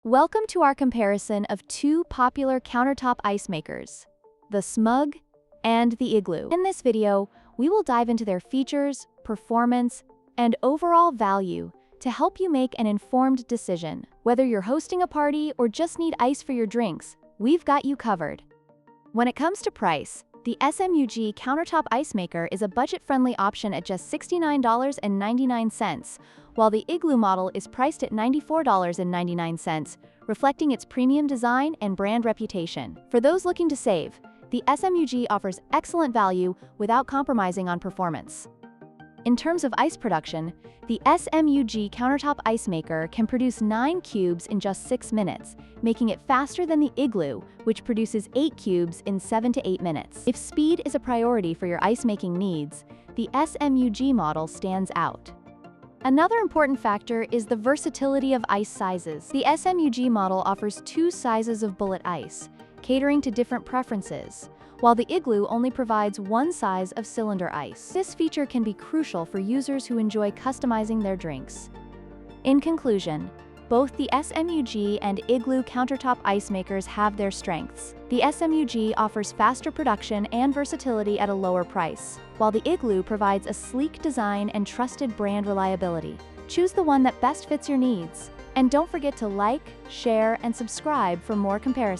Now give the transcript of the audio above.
Welcome to our comparison of two popular countertop ice makers, the SMUG and the Igloo. In this video, we will dive into their features, performance, and overall value to help you make an informed decision. Whether you're hosting a party or just need ice for your drinks, we've got you covered. When it comes to price, the SMUG countertop ice maker is a budget-friendly option at just $69.99, while the Igloo model is priced at $94.99, reflecting its premium design and brand reputation. For those looking to save, the SMUG offers excellent value without compromising on performance. In terms of ice production, the SMUG countertop ice maker can produce 9 cubes in just 6 minutes, making it faster than the Igloo, which produces 8 cubes in 7 to 8 minutes. If speed is a priority for your ice-making needs, the SMUG model stands out. Another important factor is the versatility of ice sizes. The SMUG model offers 2 sizes of bullet ice, catering to different preferences, while the Igloo only provides 1 size of cylinder ice. This feature can be crucial for users who enjoy customizing their drinks. In conclusion, both the SMUG and Igloo countertop ice makers have their strengths. The SMUG offers faster production and versatility at a lower price, while the Igloo provides a sleek design and trusted brand reliability. Choose the one that best fits your needs. And don't forget to like, share, and subscribe for more comparisons.